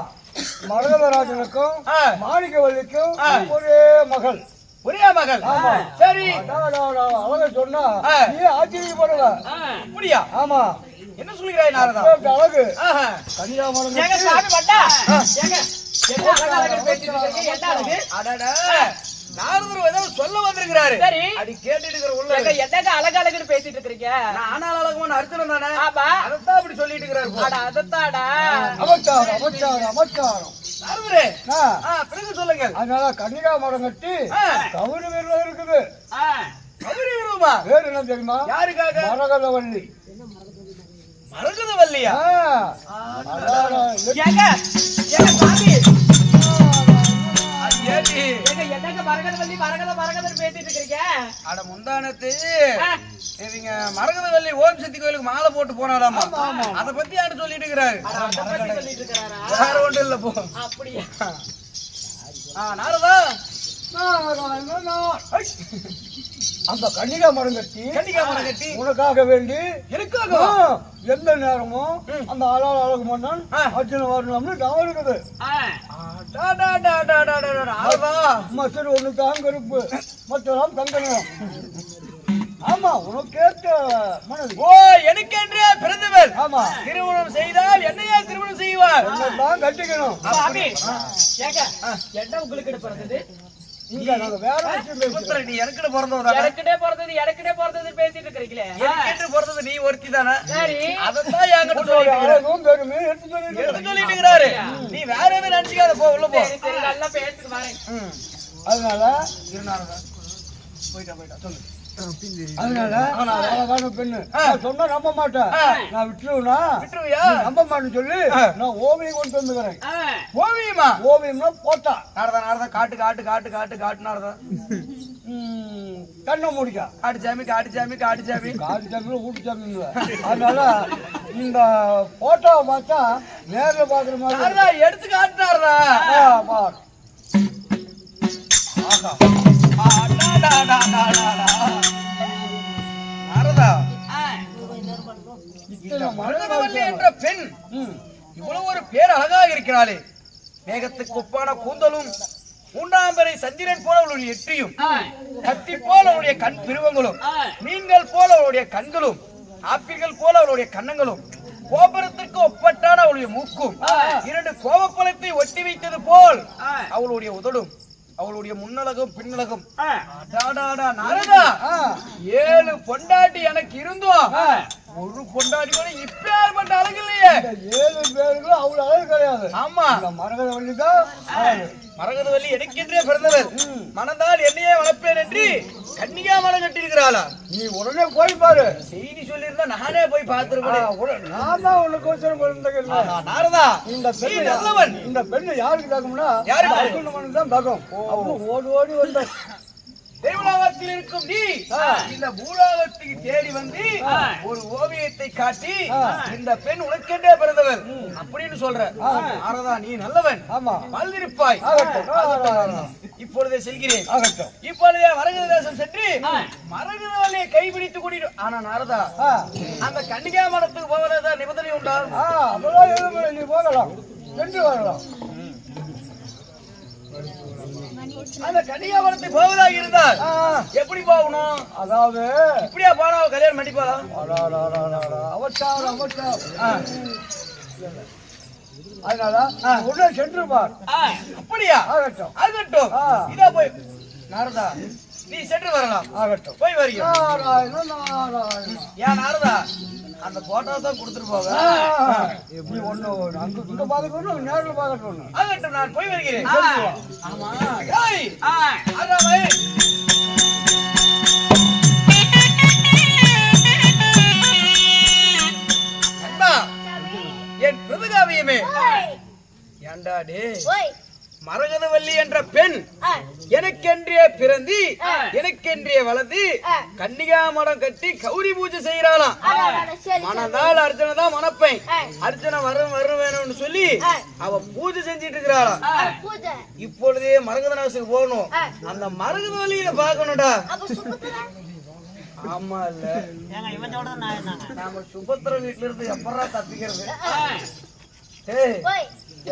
மரகதராஜனுக்கும் ஆ. மாணிக்கவல்லிக்கும் ஆ. ஒரே மகள். ஒரே மகள். ஆமா. சரி. அழக சொன்னா ஆ. நீ ஆச்சரியப்படுவ. அப்படியா? ஆமா, என்ன சொல்கிறாய் நாரதா? அந்த அழகு ஆஹா. கன்னியாகுமரி ஏங்க சாமி பண்ணா. ஏங்க என்ன அழகழகா பேசிட்டு இருக்கீங்க? என்ன அழகு? அடடா. நாரதர் ஏதோ சொல்ல வந்திருக்கிறாரு. சரி. அடி கேட்டுட்டு இருக்கிற உள்ள. ஏங்க என்னங்க அழகழகுன்னு பேசிட்டு இருக்கீங்க? நான் ஆனால் அழகுமான அர்த்தம் தானே. ஆமா. அதத்தான் அப்படி சொல்லிட்டு இருக்கிறாரு. அட அதத்தாடா. அமச்சாரம் அமச்சாரம் அமச்சாரம். நாரதரே. ஆ, பிறகு சொல்லுங்கள். அதனால கன்னிகா மரம் கட்டி ஆ. கவுரு வீரர் இருக்குது. கபடி விரும்பா. வேறு என்ன தெரியுமா? யாருக்காக? மரகதவல்லி. மரகதவல்லியா? ஆ, அடாடா, ஏங்க ஏங்க சாமி. ஏடி. ஏங்க என்னங்க மரகதவல்லி மரகதன்னு பேசிட்டு இருக்கீங்க? அட முந்தானத்து ஆ. இவங்க மரகதவல்லி ஓம் சக்தி கோயிலுக்கு மாலை போட்டு போனாலாமா? அத பத்தி யாரு சொல்லிட்டு இருக்கிறாரு? அட அத பத்தி சொல்லிட்டு இருக்காரா? வேற ஒன்றும் இல்ல போ. அப்படியா? நாரதா. அந்த கன்னிகா மரம் கட்டி கன்னிகா மரம் கட்டி உனக்காக வேண்டி எனக்காக ஆ, எந்த நேரமும் அந்த அழகு மன்னன் அர்ஜுன வரணும்னு நான் இருக்குது. நாரதா. மசர் ஒண்ணு தான் கருப்பு, மற்றெல்லாம் தங்கணும். ஆமா, உனக்கு கேட்ட மனது. ஓ எனக்கென்றே பிறந்தவர். ஆமா, திருமணம் செய்தால் என்னையா திருமணம் செய்வார்? தான் கட்டிக்கணும். சாமி. ஏங்க என்ன உங்களுக்கு பிறந்தது? இங்க நாங்க வேற விஷயம் பேசுறோம். புத்திர, நீ எனக்கிட்ட பிறந்தவதா? எனக்கிட்டே பிறந்தது பேசிட்டு இருக்கீங்களே. எனக்கிட்ட பிறந்தது நீ ஒருத்தி தானே. சரி. அதத்தான் என்கிட்ட உன்னோட சொல்லிட்டு அழகும் பெருமையும் எடுத்து சொல்லிட்டு எடுத்து சொல்லிட்டு இருக்கிறாரு. நீ வேற எதுவும் நினைச்சுக்காத, போ உள்ள போ. சரி சரி நல்லா பேசிட்டு வரேன். அதனால இருந்தாருங்க. போயிட்டா சொல்லு. அதனால அழகான பெண்ணு நான் சொன்னா நம்ப மாட்டேன். நான் விட்டுருவேனா? விட்டுருவியா? நீ நம்ப மாட்டேன்னு சொல்லி நான் ஓவியம் கொண்டு வந்துக்கிறேன். ஓவியமா? ஓவியம்னா போட்டா நாரதா காட்டு காட்டு காட்டு காட்டு காட்டு நாரதா. கண்ணை முடிக்கா காட்டு சாமி காட்டு சாமி காட்டு சாமி. காட்டு சாமியில ஊட்டு சாமி. அதனால இந்த போட்டோவை பார்த்தா நேர்ல பாக்குற மாதிரி நாரதா எடுத்து காட்டு நாரதா. பாரு. ஆஹா. நாரதா. இத்தனை மரகதவல்லி மழை என்ற பெண் இவ்வளவு ஒரு பேர் அழகாக இருக்கிறாளே. மேகத்துக்கு ஒப்பான கூந்தலும், மூன்றாம்பரை சந்திரன் போல அவளுடைய எட்டியும், கத்தி போல அவளுடைய கண் பிரிவங்களும், மீன்கள் போல அவளுடைய கண்களும், ஆப்பிள்கள் போல அவளுடைய கன்னங்களும், கோபுரத்திற்கு ஒப்பட்டான அவளுடைய மூக்கும், இரண்டு கோபப்பழத்தை ஒட்டி வைத்தது போல் அவளுடைய உதடும், அவளுடைய முன்னழகும் பின்னழகும். நாரதா, 7 பொண்டாட்டி எனக்கு இருந்தோம், ஒரு பொண்டாட்டி கூட இப்பேற்பட்ட அழகு இல்லையே. 7 பேருக்கும் அவ்வளவு அழகு கிடையாது. ஆமா, மரகதவல்லி தான் மரகதவல்லி எனக்கென்றே பிறந்தவர். மனதால் என்னையே வளர்ப்பேன் என்று கன்னிகா மரம் கட்டியிருக்கிறாளா? நீ உடனே போய் பாரு. செய்தி சொல்லியிருந்தா நானே போய் பார்த்திருப்பேன். நான் தான் உனக்கு நாரதா, இந்த நீ பெண்ணு நல்லவன். இந்த பெண்ணு யாருக்கு தாக்கும்னா யாருக்கு? அர்ஜுனனுக்கு தான் தாக்கும். அப்புறம் ஓடி ஓடி வந்த தேவலோகத்தில் இருக்கும் நீ இந்த பூலோகத்துக்கு தேடி வந்து ஒரு ஓவியத்தை காட்டி இந்த பெண் உனக்கென்றே பிறந்தவர் அப்படின்னு சொல்ற. நாரதா, நீ நல்லவன். ஆமா, வாழ்ந்திருப்பாய். ஆகட்டும். இப்பொழுதே செல்கிறேன். ஆகட்டும். இப்பொழுதே மரகத தேசம் சென்று மரகதவல்லியை கைபிடித்து கூட்டிட்டு. ஆனா நாரதா, அந்த கன்னிகா மடத்துக்கு போவதா நிபந்தனை உண்டா? அதெல்லாம் எதுவும் இல்லை. நீ போகலாம், சென்று வரலாம். அந்த கன்னிகா மடத்துக்கு போவதாக இருந்தால் எப்படி போகணும்? அதாவது இப்படியா போனா கல்யாணம் பண்ணிப்பாளா? அவசாரம் அதனால உடனே சென்று பார். அப்படியா? ஆகட்டும். ஆகட்டும். இதா போய் நாரதா, நீ சென்று வரலாம். ஆகட்டும். போய் வருகிறோம். நாராயண நாராயண. ஏன் நாரதா, அந்த போட்டோ தான் கொடுத்துட்டு போக. நீ ஒண்ணு அங்க இங்க பார்க்கணும், நேரில் பார்க்கணும். ஆகட்டும், நான் போய் வருகிறேன். ஆமா. ஏய், அதான் வை. அண்ணா, என் பிரபுகாவியமே, ஏண்டா டே, மரகதவல்லி என்ற பெண் எனக்கென்றே பிறந்தி எனக்கென்றே வளர்ந்து கன்னிகா மடம் கட்டி கௌரி பூஜை செய்யறாளாம். மனதால் அர்ச்சனை தான் மணப்பேன். அர்ச்சனை வரும் வேணும்னு சொல்லி அவ பூஜை செஞ்சிட்டு இருக்கிறாளாம். இப்பொழுதே மரகதநாசுக்கு போகணும். அந்த மரகதவல்லியில பாக்கணும்டா. ஆமா இல்ல, நாம சுபத்திர வீட்டுல இருந்து எப்படா தப்பிக்கிறது?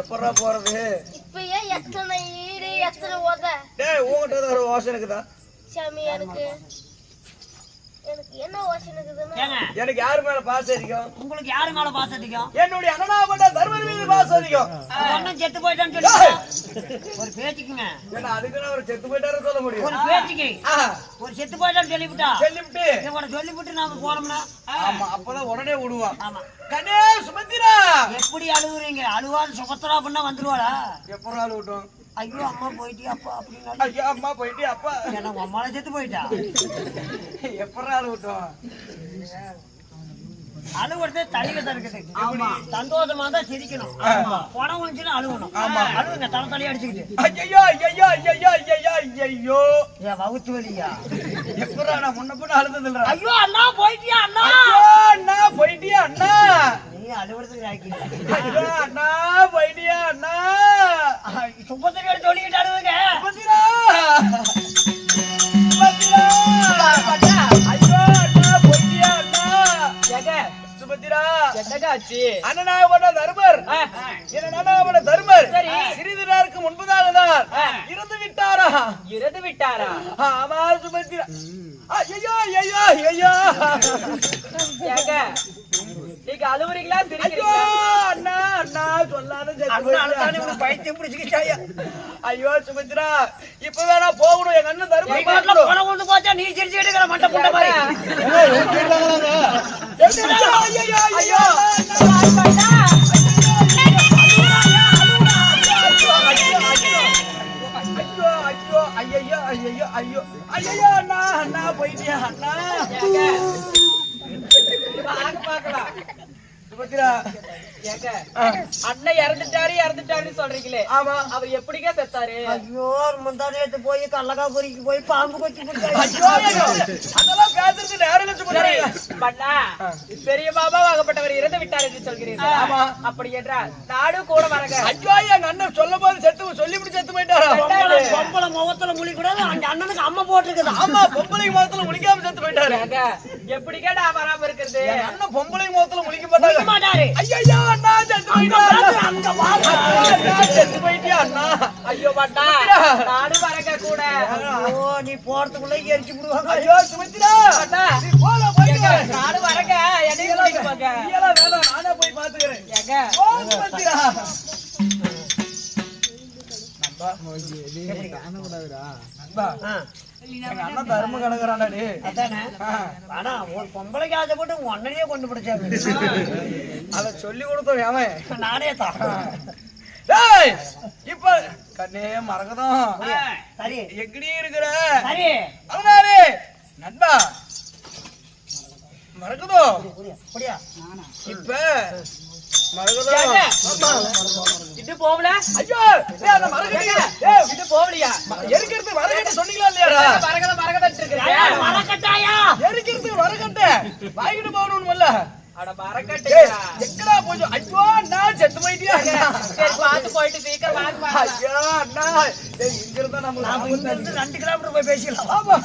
எப்படா போறது? இப்பயே எத்தனை ஈடு எத்தனை உத. டேய், உன்கிட்ட ஒரு வாசனை இருக்குதா? சாமி, எனக்கு என்ன வாசனை இருக்குதுன்னா, எனக்கு யாரு மேல பாசம் அதிகம்? உங்களுக்கு யாரு மேல பாசம் அதிகம்? என்னுடைய அண்ணனாபட்ட தர்மர் மீது பாசம் அதிகம். ஒன்னும் செத்து போயிட்டான்னு சொல்லி ஒரு பேச்சுக்குங்க. ஏன்னா அதுக்குன்னு ஒரு செத்து போயிட்டாரு சொல்ல முடியும். ஒரு பேச்சுக்கு ஒரு செத்து போயிட்டான்னு சொல்லிவிட்டா சொல்லிவிட்டு இவனை சொல்லிவிட்டு நாம போனோம்னா ஆமா, அப்பதான் உடனே விடுவான். ஆமா. கண்ணே சுமந்திரா, எப்படி அழுகுறீங்க? அழுவான்னு சுபத்திரா பண்ணா வந்துருவாளா? எப்ப நாள் விட்டோம்? ஐயோ அம்மா போயிட்டியா அப்பா அப்படின்னு. ஐயா அம்மா போயிட்டு அப்பா ஏன்னா உங்க அம்மால செத்து போயிட்டா. எப்ப நாள் விட்டோம்? அழுவுறது தலையில தான் இருக்குது. சந்தோஷமா தான் சிரிக்கணும். பணம் வந்துச்சுன்னா அழுவணும். அழுவுங்க தலை தலையா அடிச்சுக்கிட்டு. ஐயோ ஐயோ ஐயோ ஐயோ ஐயோ, ஏன் வகுத்து வலியா? எப்படா நான் முன்ன பின்ன அழுந்தது இல்ல. ஐயோ அண்ணா போயிட்டியா அண்ணா? ஐயோ அண்ணா போயிட்டியா அண்ணா? நீ அழுவுறதுக்கு ஆக்கிடு. ஐயோ அண்ணா போயிட்டியா அண்ணா? சுப்பத்திரியோட சொல்லிக்கிட்டு அழுவுங்க. சுமந்திரா, சுமந்திரா, ஐயோ அண்ணா போயிட்டியா அண்ணா? சுபத்திரா, என்னகாச்சு? அண்ணனாகப்பட்ட தர்மர், என் அண்ணனாகப்பட்ட தர்மர் சிறிது நேரத்துக்கு முன்பதாக தான் இறந்து விட்டாரா? இறந்து விட்டாரா? ஆமா சுபத்திரா. ஐயோ ஐயோ ஐயோ, ஏங்க நீங்க அழுவுறீங்களா ஐயோ சிரிக்கிறீங்களா? அண்ணா அண்ணா சொல்லாத பைத்தியம் பிடிச்சுக்கிட்டாயா? ஐயோ சுபத்திரா, இப்ப வேணா போகணும். எங்க அண்ணன் தர்மர் பணம் கொண்டு போச்சா நீ சிரிச்சு எடுக்கிற மட்ட புண்ட மாதிரி. ஐயோ ஐயோ ஐயோ ஐயோ ஐயோ ஐயோ அண்ணா அண்ணா போயிட்டியா அண்ணா? பாக்கலாம். சுபத்திரா, ஏங்க அண்ணன் இறந்துட்டாருன்னு சொல்றீங்களே, ஆமா, அவர் எப்படிங்க செத்தாரு? ஐயோ முந்தானேத்து போய் கள்ளக்கா பொறிக்கு போய் பாம்பு கொத்தி ஐயோ ஐயோ, அதெல்லாம் பேசுறது நேரம் இல்ல சுபத்திரா. பண்ணா பெரிய பாபா ஆகப்பட்டவர் இறந்து விட்டார் என்று சொல்கிறீர்கள். ஆமா. அப்படி என்றால் நாடும் கூட வரங்க. ஐயோ எங்க அண்ணன் சொல்லும் போது சொல்லிவிட்டு செத்து போயிட்டாரா? பொம்பளை முகத்துல முழி கூடாது. அந்த அண்ணனுக்கு அம்மா போட்டிருக்குதா? ஆமா, பொம்பளை முகத்துல முழிக்காம செத்து போயிட்டாரு. ஏங்க எப்படிங்க நான் வராம இருக்கிறது? எங்க அண்ணன் பொம்பளை முகத்துல முழிக்க மாட்டாரு. மாட்டாரு. ஐயோ அண்ணா செத்து போயிட்டாரு. அங்க வாங்க. அண்ணா செத்து போயிட்டியா அண்ணா? ஐயோ பண்ணா நானும் வரங்க கூட. ஐயோ நீ போறதுக்குள்ள எரிச்சு விடுவாங்க. ஐயோ சுமித்ரா, அண்ணா, நீ போல போயிட்டு நானும் வரங்க. என்னையும் கூட்டிட்டு போங்க. நீலாம் வேணாம், நானே போய் பாத்துக்கிறேன். ஏங்க ஓ சுமித்ரா, எங்க அண்ணன் தர்ம கலக்குறான்டா டே. அதானே. ஆனா ஒரு பொம்பளைக்கு ஆசைப்பட்டு உன் அண்ணனையே கொண்டு பிடிச்சாங்க. அத சொல்லி கொடுத்தோம் அவன். நானே தான். டேய், இப்ப கண்ணே மறக்கதான். சரி எங்கடி இருக்கிற? சரி அவனாரே நண்பா மறக்குதோ? புரியா? இப்ப மறக்குதோ? ஏங்க? ஆமா. இது போகல. ஐயோ, டேய் அந்த மரக்கட்டியா? டேய் இது போகலையா? எரிக்கிறது மரக்கட்ட சொன்னீங்களா இல்லையாடா? மரகத மரகதட்டு ஏய், இருக்கு. மரக்கட்டாயா? எரிக்கிறது மரக்கட்ட வாங்கிட்டு போகணும் இல்ல. அட மறக்கட்டேடா. எங்கடா போச்சு? ஐயோ அண்ணா செத்து போயிட்டியா? சரி பாத்து போயிட்டு சீக்கிரம் வாங்க. ஐயோ அண்ணா இங்க இருந்தா நம்ம நாம இங்க இருந்து 2 கிலோமீட்டர் போய் பேசிக்கலாம். ஆமா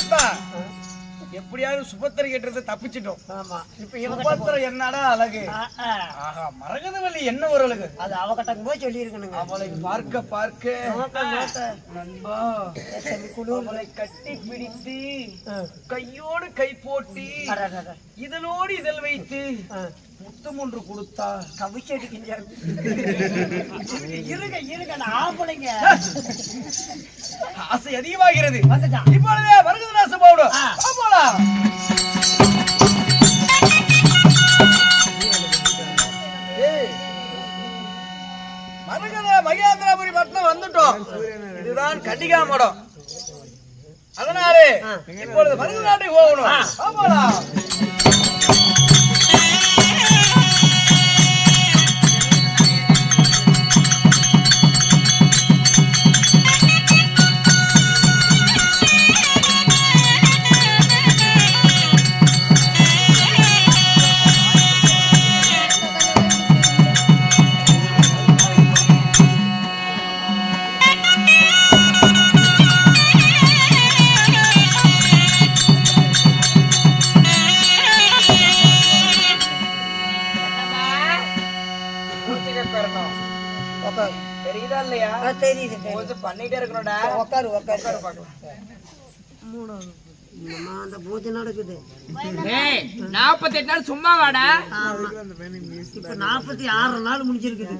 அண்ணா, எப்படியாவது சுபத்திரை கிட்ட தப்பிச்சிட்டோம். ஆமா. இப்ப சுபத்திரை என்னடா அழகு. ஆஹா மரகதவல்லி என்ன ஒரு அழகு. அது அவகிட்ட போய் சொல்லி இருக்கணுங்க. அவளை பார்க்க பார்க்க நோக்க. நண்பா அவளை கட்டி பிடித்து கையோடு கை போட்டி இதனோடு இதழ் வைத்து முத்தம் ஒன்று கொடுத்தா கவிச்சடிக்கிங்க. இருங்க நான் ஆம்பளைங்க. ஆசை அதிகமாகிறது. வந்துட்டான். இப்பொழுதே மரகதநாசம் போடும். போலாம். மரகத மகேந்திரபுரி பட்டணம் வந்துட்டோம். இதுதான் கன்னிகா மடம். அதனாலே இப்பொழுது மருது நாட்டுக்கு போகணும். போலாம். தெரியுதா இல்லையா? தெரியுது. கொஞ்சம் பண்ணிட்டே இருக்கணும்டா. உட்காரு பார்க்கலாம். அந்த பூஜை நடக்குது. 48 நாள் சும்மா வாடா. இப்ப 46 நாள் முடிஞ்சிருக்குது.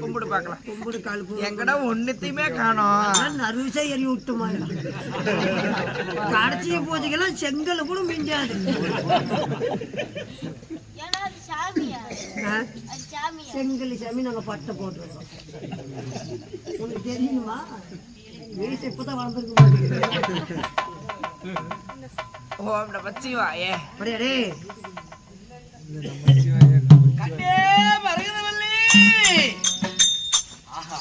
கும்பிடு பாக்கலாம். கும்பிடு கால் எங்கடா ஒண்ணுத்தையுமே காணோம். நறுவிசை எறி விட்டுமா. கடைசி பூஜைக்கெல்லாம் செங்கல் கூட மிஞ்சாது. செங்கல் சாமி நாங்க பட்டை போட்டுருக்கோம். உனக்கு தெரியுமா? வயசு இப்பதான் வளர்ந்துருக்கு. ஓம் நம சிவாயே. அப்படியாடே கண்ணே மரகதவல்லி. ஆஹா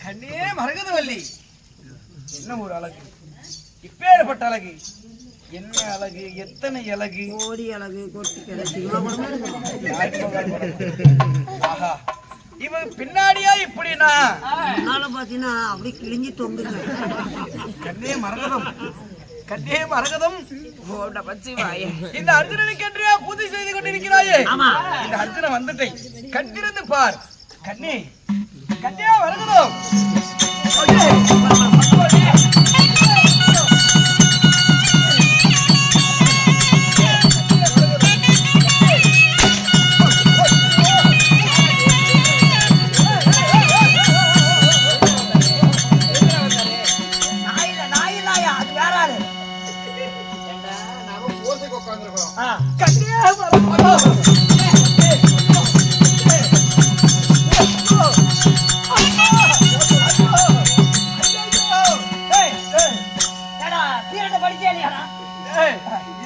கண்ணே மரகதவல்லி. என்ன ஒரு அழகு. இப்பேற்பட்ட அழகு. என்ன அழகு, எத்தனை அழகு. கோடி அழகு கொட்டு கிடைச்சி. ஆஹா இவன் பின்னாடியா இப்படினா பாத்தீங்கன்னா அப்படி கிழிஞ்சு தொங்குங்க. கண்ணே மரகதம். கண்ணே மரகதம். ஓம் நம சிவாயே. இந்த அர்ஜுனனுக்கு என்றே பூஜை செய்து கொண்டிருக்கிறாயே. ஆமா. இந்த அர்ஜுனன் வந்துட்டை கட்டிருந்து பார். கண்ணே கண்ணே மரகதம்.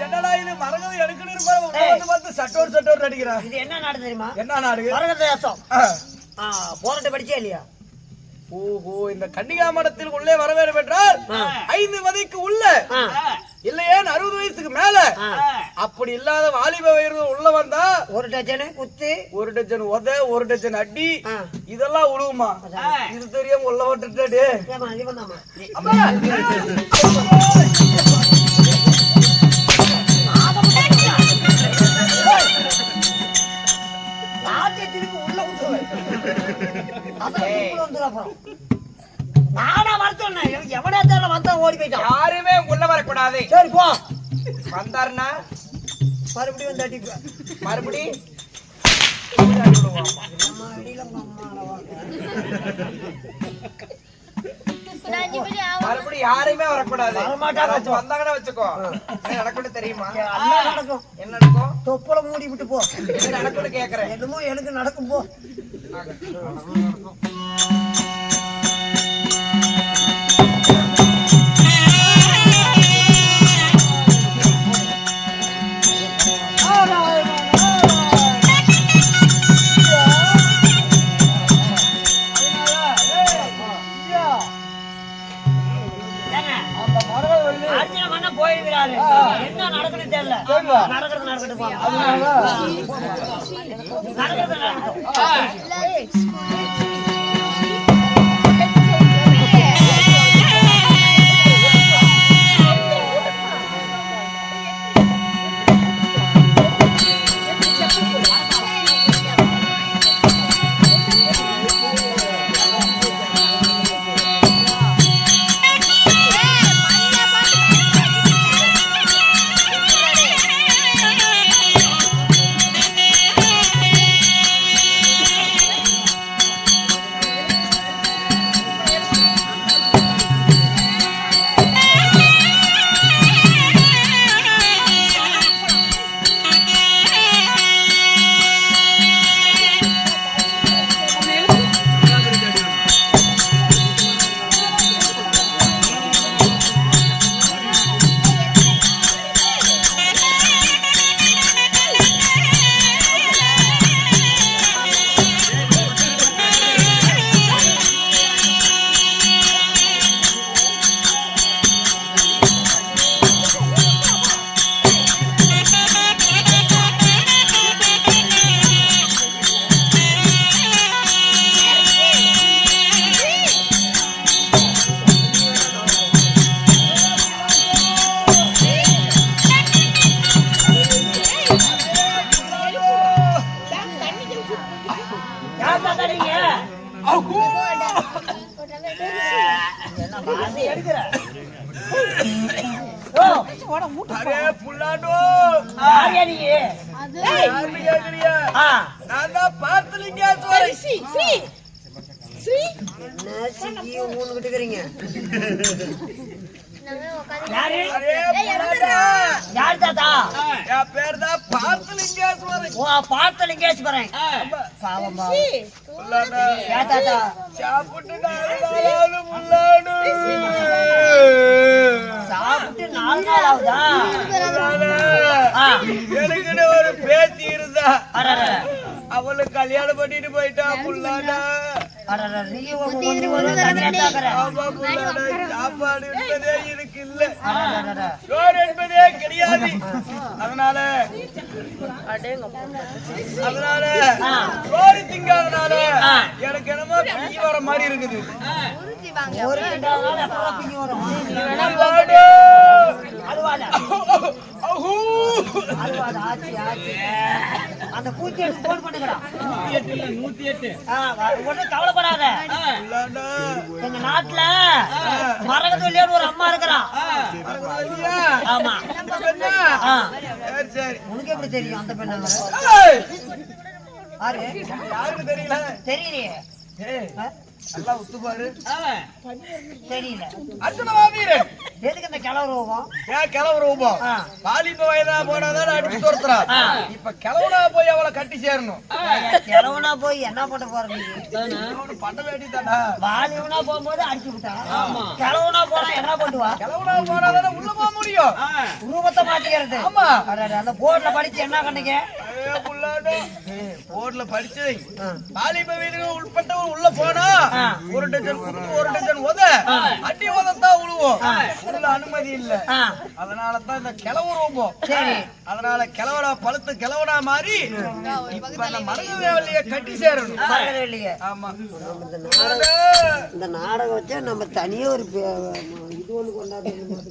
என்னடா இது மரகதம் எடுக்கணும் பார்த்து சட்டோர் நடிக்கிறான். இது என்ன நாடு தெரியுமா? என்ன நாடு? மரகத தேசம். போராட்ட படிச்சே இல்லையா? ஓஹோ இந்த கன்னிகா மடத்தில் உள்ளே வர வேண்டும் என்றால் 5 வயதுக்கு உள்ள இல்லையே 60 வயசுக்கு மேல அப்படி இல்லாத வாலிப வயது உள்ள வந்தா 1 டஜன் குத்து, 1 டஜன் உத, 1 டஜன் அடி இதெல்லாம் உழுவுமா? இது தெரியாம உள்ள விட்டுட்டே. யாருமே உள்ள வரக்கூடாது. சரி போ. வந்தாருன்னா மறுபடியும் வந்து அடி. மறுபடியும் மறுபடியும் யாருமே வரக்கூடாது. வந்தாங்கன்னா வச்சுக்கோ. நடக்கும் தெரியுமா? என்ன நடக்கும்? தொப்பல மூடி விட்டு போ. நடக்கும் கேக்குறேன். என்னமோ எனக்கு நடக்கும் போ. போயிருக்கிறாரு என்ன நடக்குதுன்னு தெரியல நடக்கிறது நடக்கட்டும் நடக்கிறது நடக்கட்டும் அரே புல்லாண்டோ யாரே நீ யாருன்னு கேக்குறியா நான் தான் பார்த்தலிங்கேஸ்வரன் என்ன சிக்கி ஊன்கிட்டு இருக்கீங்க யாரு அரே புல்லாண்டா யார் தாத்தா என் பேர் தான் பார்த்தலிங்கேஸ்வரன் ஓ பார்த்தலிங்கேஸ்வரன் பாவம் புல்லாண்டா யார் தாத்தா சாப்பிட்டு நாலு புல்லாண்டு சாப்பிட்டு 4 நாள் ஆகுதா எனக்குன்னு ஒரு பேத்தி இருந்தா அரர அவளுக்கு கல்யாணம் பண்ணிட்டு போயிட்டா புல்லாண்டா அரர நீ ஒரு தனியாட்டாக்கற ஆமா புல்லாண்டா சாப்பாடு என்பதே எனக்கு இல்ல அரர சோறு என்பதே கிடையாது அதனால சோறு திங்காதனால எனக்கு என்னமோ பிங்கி வர மாதிரி இருக்குது ஒரு நாள் எப்போ பிங்கி வரும் அல்வால அல்வால ஆச்சி ஆச்சி அந்த பூச்சி எடுத்து போன் பண்ணுங்கடா 108 ஒண்ணும் கவலைப்படாத எங்க நாட்டுல மரகதவல்லியார் ஒரு அம்மா இருக்கிறா ஆமா சரி உனக்கு எப்படி தெரியும் அந்த பெண்ணு யாருக்கு தெரியல தெரியலையே நல்லா உத்து பாரு தெரியல அர்ஜுனவாதீரு எதுக்கு இந்த கிளவு ரூபம் ஏன் கிளவு ரூபம் வாலிப வயதா போனாதான் அடிச்சு துரத்துறா இப்ப கிளவுனா போய் அவளை கட்டி சேரணும் கிளவுனா போய் என்ன பண்ண போற நீ பண்ண வேண்டியதானா வாலிபனா போகும்போது அடிச்சு விட்டா கிளவுனா போனா என்ன பண்ணுவா கிளவுனா போனாதானே உள்ள போக முடியும் ரூபத்தை மாத்திக்கிறது ஆமா அந்த போர்ட்ல படிச்சு என்ன கண்ணுங்க போர்ட்ல படிச்சு வாலிப வீடுகள் உட்பட்டவன் உள்ள போனா ஒரு டஜன் குத்து ஒரு டஜன் உத அடி உதத்தான் உழுவோம் உள்ள அனுமதி இல்ல அதனாலதான் இந்த கிளவு ரூபம் அதனால கிளவனா பழுத்து கிளவனா மாறி இப்ப அந்த மரகதவல்லிய கட்டி சேரணும் ஆமா இந்த நாடகம் வச்சா நம்ம தனியா ஒரு இது ஒண்ணு கொண்டாடுறோம்